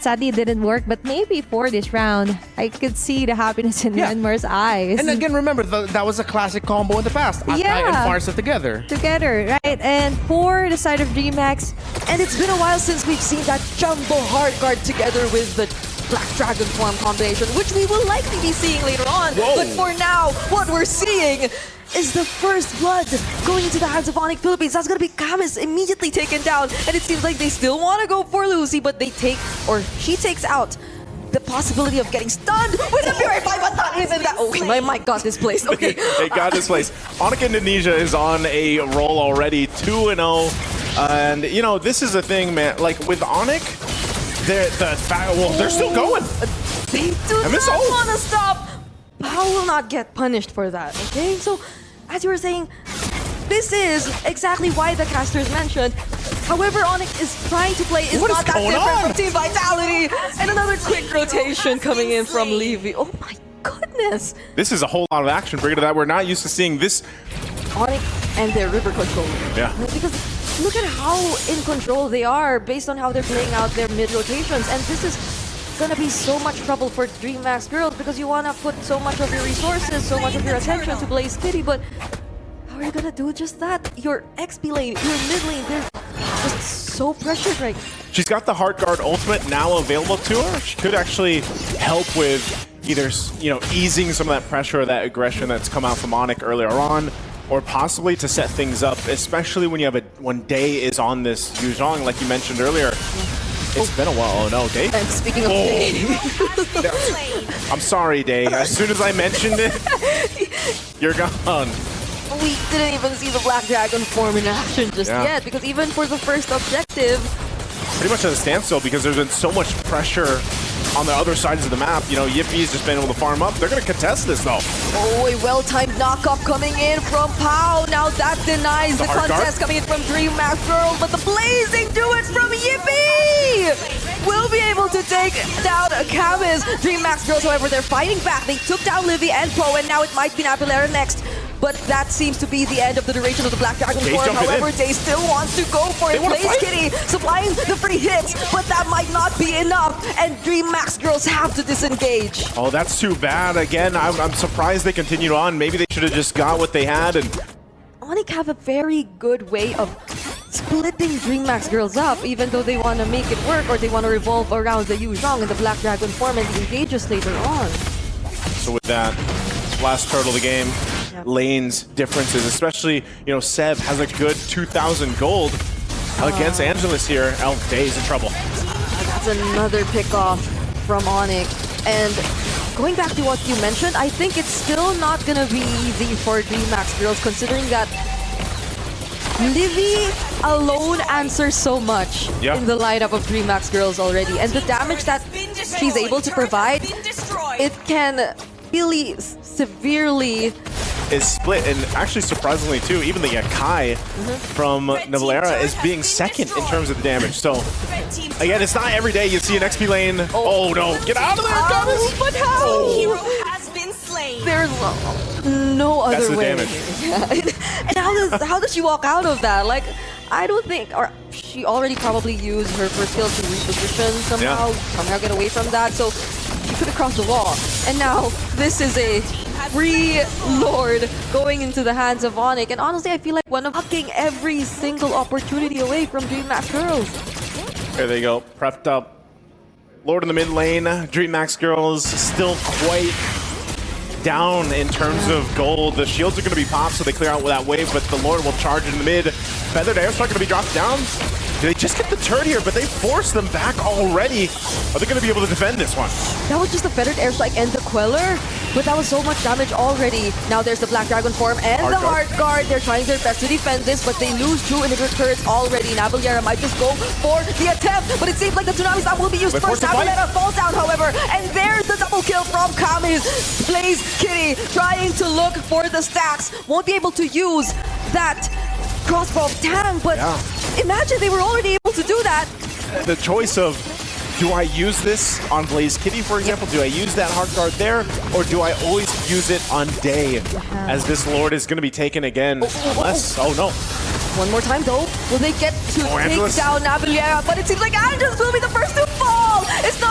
sadly it didn't work, but maybe for this round, I could see the happiness in Myanmar's eyes. And again, remember, that was a classic combo in the past. Akai and Farsa together. Together, right? And for the side of DreamMax, and it's been a while since we've seen that jumbo hard guard together with the Black Dragon form combination, which we will likely be seeing later on. Whoa. But for now, what we're seeing is the first blood going into the hands of ONIC Philippines. That's going to be Camis immediately taken down. And it seems like they still want to go for Lucy, but they take, or she takes out the possibility of getting stunned with a Purify, but not even that. Oh, my mic got displaced. Okay. It got displaced. ONIC Indonesia is on a roll already, 2-0. And, you know, this is a thing, man. Like, with ONIC, they're still going. They do not want to stop. How will not get punished for that, okay? So, as you were saying, this is exactly why the casters mentioned. However, ONIC is trying to play is not that different from Team Vitality. And another quick rotation coming in from Levy. Oh my goodness. This is a whole lot of action. Bring it to that. We're not used to seeing this. ONIC and their river control. Yeah. Because look at how in control they are based on how they're playing out their mid rotations. And this is gonna be so much trouble for DreamMax girls because you wanna put so much of your resources, so much of your attention to Blaze Kitty, but how are you gonna do just that? Your XP lane, your mid lane, they're just so pressured right now. She's got the Heart Guard ultimate now available to her. She could actually help with either, you know, easing some of that pressure or that aggression that's come out from ONIC earlier on, or possibly to set things up, especially when you have when Day is on this Yuzhong, like you mentioned earlier. It's been a while. Oh no, Day? And speaking of Day. I'm sorry, Day. As soon as I mentioned it, you're gone. We didn't even see the Black Dragon form in action just yet, because even for the first objective, pretty much at a standstill because there's been so much pressure on the other sides of the map. You know, Yippie's just been able to farm up. They're going to contest this, though. Oh, a well-timed knockup coming in from Pau. Now that denies the contest coming in from DreamMax Girls, but the blazing do it from Yippie! Will be able to take down Camis. DreamMax Girls, however, they're fighting back. They took down Livy and Pro, and now it might be Napilera next. But that seems to be the end of the duration of the Black Dragon form. However, Day still wants to go for it. Blaze Kitty supplying the free hits, but that might not be enough. And DreamMax Girls have to disengage. Oh, that's too bad. Again, I'm surprised they continued on. Maybe they should have just got what they had. And ONIC have a very good way of splitting DreamMax Girls up, even though they want to make it work or they want to revolve around the Yuzhong and the Black Dragon form and the engages later on. So with that, last turtle of the game. Lanes differences, especially, you know, Seb has a good 2,000 gold against Angelus here. Oh, Day's in trouble. That's another pick-off from ONIC. And going back to what you mentioned, I think it's still not going to be easy for DreamMax Girls, considering that Livy alone answers so much in the lineup of DreamMax Girls already. And the damage that she's able to provide, it can really severely is split, and actually surprisingly too, even the Akai from Navalera is being second in terms of the damage. So again, it's not every day you see an XP lane. Oh no, get out of there, Camis! But how? Hero has been slain. There's no other way. That's the damage. And how does she walk out of that? Like, I don't think, or she already probably used her first skill to reposition somehow, somehow get away from that. So she could have crossed the wall. And now this is a free Lord going into the hands of ONIC. And honestly, I feel like one of fucking every single opportunity away from DreamMax Girls. There they go, prepped up. Lord in the mid lane, DreamMax Girls still quite down in terms of gold. The shields are going to be popped, so they clear out with that wave, but the Lord will charge in the mid. Feathered Airstrike going to be dropped down. They just get the turret here, but they force them back already. Are they going to be able to defend this one? That was just the Feathered Airstrike and the Queller, but that was so much damage already. Now there's the Black Dragon form and the Heart Guard. They're trying their best to defend this, but they lose 2 inhibitor turrets already. Navalera might just go for the attempt, but it seems like the Tsunami Slam will be used first. Navalera falls down, however, and there's the double kill from Camis. Blaze Kitty trying to look for the stacks. Won't be able to use that crossbow of Tang, but imagine they were already able to do that. The choice of, do I use this on Blaze Kitty, for example? Do I use that Heart Guard there? Or do I always use it on Day? As this Lord is going to be taken again. Unless, oh no. One more time though. Will they get to take down Navalera? But it seems like Angelus will be the first to fall. It's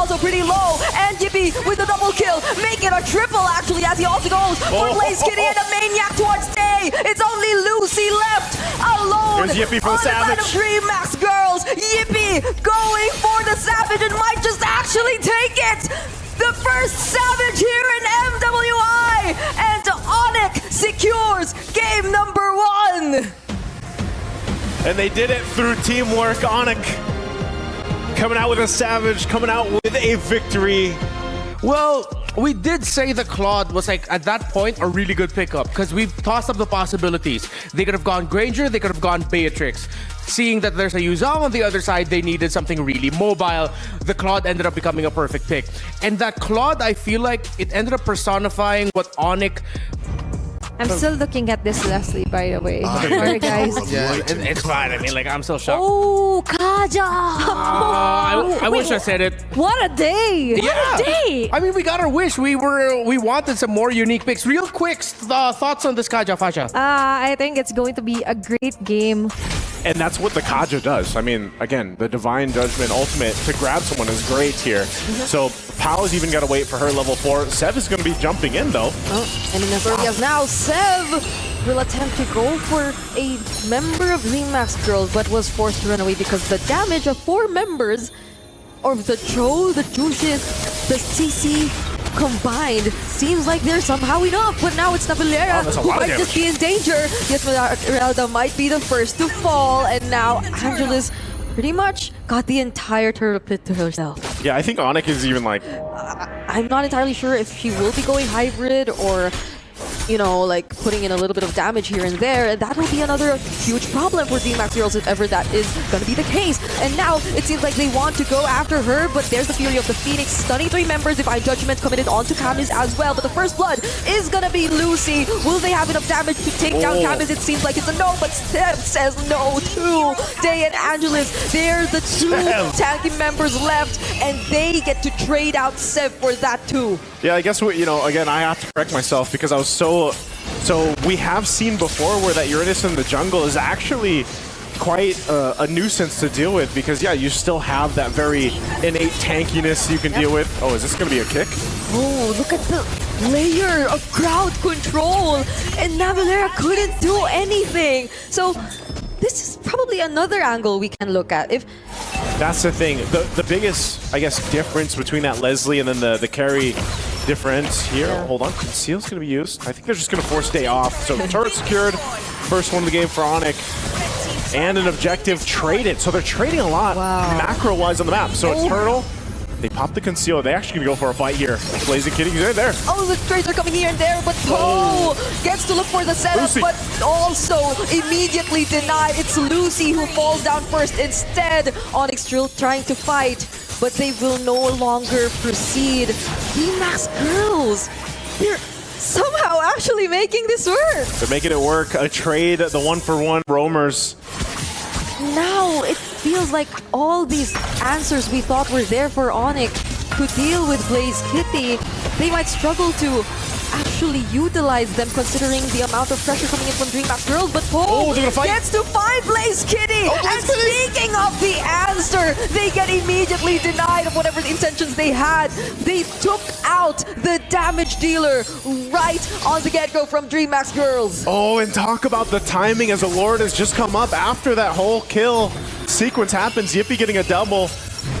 also pretty low. And Yippee with the double kill, make it a triple actually as he also goes for Blaze Kitty and a maniac towards Day. It's only Lucy left alone. Here's Yippee for the on the side of Savage. DreamMax girls. Yippee going for the Savage and might just actually take it. The first Savage here in MWI, and ONIC secures game number 1. And they did it through teamwork. ONIC coming out with a Savage, coming out with a victory. Well, we did say the Claude was like, at that point, a really good pickup because we've tossed up the possibilities. They could have gone Granger, they could have gone Beatrix. Seeing that there's a Yuzong on the other side, they needed something really mobile. The Claude ended up becoming a perfect pick. And that Claude, I feel like it ended up personifying what ONIC. I'm still looking at this Leslie, by the way. Sorry, guys. Yeah, it's fine. I mean, like, I'm still shocked. Oh, Kaja! I wish I said it. What a day! Yeah. What a day! I mean, we got our wish. We wanted some more unique picks. Real quick, thoughts on this Kaja, Fasha? I think it's going to be a great game. And that's what the Kaja does. I mean, again, the Divine Judgment Ultimate to grab someone is great here. So Pow's even got to wait for her level 4. Sev is going to be jumping in, though. Oh, and in as early as now, Sev will attempt to go for a member of DreamMax girls, but was forced to run away because the damage of 4 members, or the Cho, the Jushis, the CC combined, seems like they're somehow enough. But now it's Navalera who might just be in danger. Yes, Esmeralda might be the first to fall, and now Angelus pretty much got the entire turtle pit to herself. Yeah, I think ONIC is even like... I'm not entirely sure if she will be going hybrid or, you know, like putting in a little bit of damage here and there. And that will be another huge problem for DreamMax girls if ever that is going to be the case. And now it seems like they want to go after her, but there's the Fury of the Phoenix stunning 3 members. Divine Judgment committed onto Camus as well, but the first blood is going to be Lucy. Will they have enough damage to take down Camus? It seems like it's a no, but Sev says no too. Day and Angelus, they're the 2 tanky members left, and they get to trade out Sev for that too. Yeah, I guess, you know, again, I have to correct myself because I was so we have seen before where that Uranus in the jungle is actually quite a nuisance to deal with because, yeah, you still have that very innate tankiness you can deal with. Oh, is this going to be a kick? Oh, look at the layer of crowd control, and Navalera couldn't do anything. So this is probably another angle we can look at. If that's the thing. The biggest, I guess, difference between that Leslie and then the carry difference here. Yeah. Hold on. Conceal's going to be used. I think they're just going to force Day off. So turret secured. First one of the game for ONIC. And an objective traded. So they're trading a lot macro-wise on the map. So it's Turtle. They pop the Conceal. They actually going to go for a fight here. Blazing Kitty, right there. oh, the trades are coming here and there, but Poe gets to look for the setup, Lucy. but also immediately denied. It's Lucy who falls down first instead. ONIC still trying to fight, but they will no longer proceed. DreamMax girls, they're somehow actually making this work. They're making it work. A trade, the 1-for-1 roamers. Now it feels like all these answers we thought were there for ONIC to deal with Blaze Kitty, they might struggle to actually utilize them considering the amount of pressure coming in from DreamMax girls, but Poe gets to find Blaze Kitty! And speaking of the answer, they get immediately denied of whatever the intentions they had. They took out the damage dealer right on the get-go from DreamMax girls. Oh, and talk about the timing as the Lord has just come up after that whole kill sequence happens. Yippee getting a double.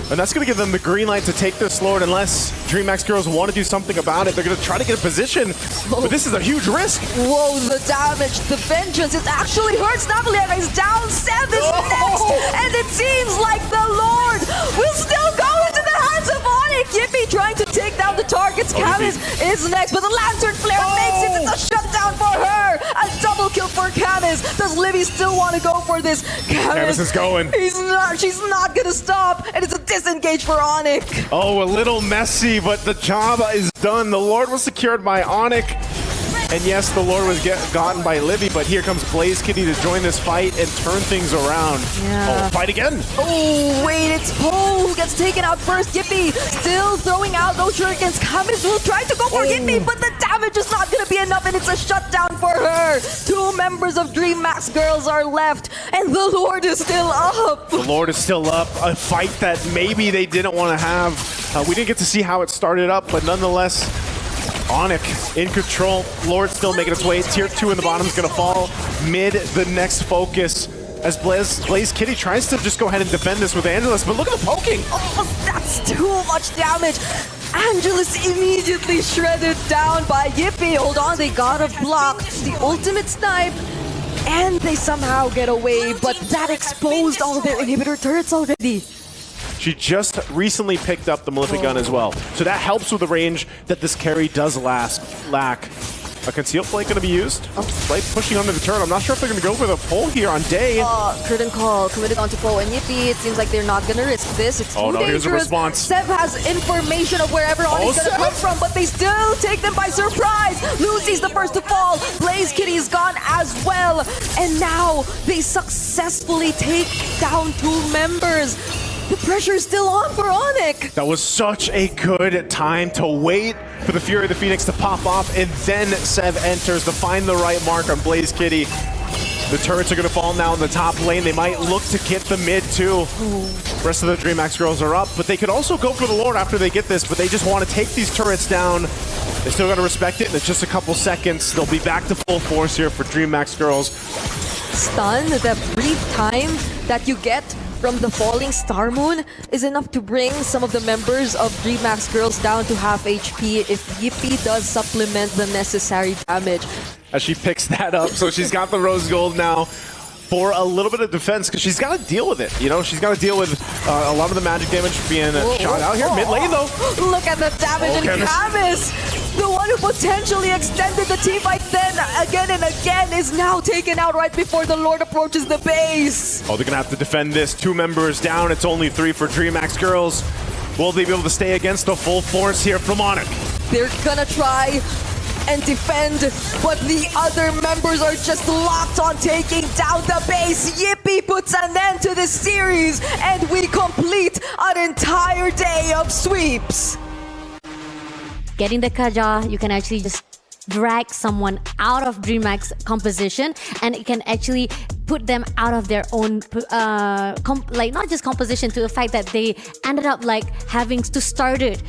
And that's going to give them the green light to take this Lord unless DreamMax girls want to do something about it. They're going to try to get a position, but this is a huge risk. Whoa, the damage, the vengeance, it actually hurts. Navalera is down, Sev is next, and it seems like the Lord will still go into the hands of ONIC. Yippee trying to take down the targets. Camus is next, but the Lantern Flare makes it. It's a shutdown for her. A double kill for Camus. Does Livy still want to go for this? Camus is going. She's not going to stop, and it's a disengage for ONIC. Oh, a little messy, but the job is done. The Lord was secured by ONIC. And yes, the Lord was gotten by Livy, but here comes Blaze Kitty to join this fight and turn things around. Yeah. Oh, fight again. Oh, wait, it's Poe who gets taken out first. Yippee still throwing out those shurikens. Camus will try to go for Yippee, but the damage is not going to be enough, and it's a shutdown for her. 2 members of DreamMax girls are left, and the Lord is still up. The Lord is still up. A fight that maybe they didn't want to have. We didn't get to see how it started up, but nonetheless, ONIC in control. Lord still making its way. Tier 2 in the bottom is going to fall. Mid, the next focus. As Blaze Kitty tries to just go ahead and defend this with Angelus, but look at the poking. Oh, that's too much damage. Angelus immediately shredded down by Yippee. Hold on, they gotta block the ultimate snipe. And they somehow get away, but that exposed all their inhibitor turrets already. She just recently picked up the Malefic gun as well. So that helps with the range that this carry does lack. A concealed plate going to be used. Plate pushing onto the turret. I'm not sure if they're going to go for the pull here on Day. Curtain call committed onto Poe and Yippee. It seems like they're not going to risk this. It's too dangerous. Here's a response. Seb has information of wherever ONIC's going to come from, but they still take them by surprise. Lucy's the first to fall. Blaze Kitty's gone as well. And now they successfully take down 2 members. The pressure is still on for ONIC. That was such a good time to wait for the Fury of the Phoenix to pop off, and then Sev enters to find the right mark on Blaze Kitty. The turrets are going to fall now in the top lane. They might look to get the mid too. The rest of the DreamMax girls are up, but they could also go for the Lord after they get this, but they just want to take these turrets down. They still got to respect it, and it's just a couple seconds. They'll be back to full force here for DreamMax girls. Stun, the brief time that you get from the falling Star Moon is enough to bring some of the members of DreamMax girls down to half HP if Yippee does supplement the necessary damage. As she picks that up, so she's got the rose gold now for a little bit of defense, because she's got to deal with it. You know, she's got to deal with a lot of the magic damage being shot out here. Mid lane, though. Look at the damage in Camus. The one who potentially extended the team fight then again and again is now taken out right before the Lord approaches the base. Oh, they're going to have to defend this. 2 members down. It's only 3 for DreamMax girls. Will they be able to stay against the full force here from ONIC? They're going to try and defend, but the other members are just locked on taking down the base. Yippee puts an end to this series, and we complete an entire day of sweeps. Getting the Kaja, you can actually just drag someone out of DreamMax composition, and it can actually put them out of their own, like not just composition, to the fact that they ended up like having to start it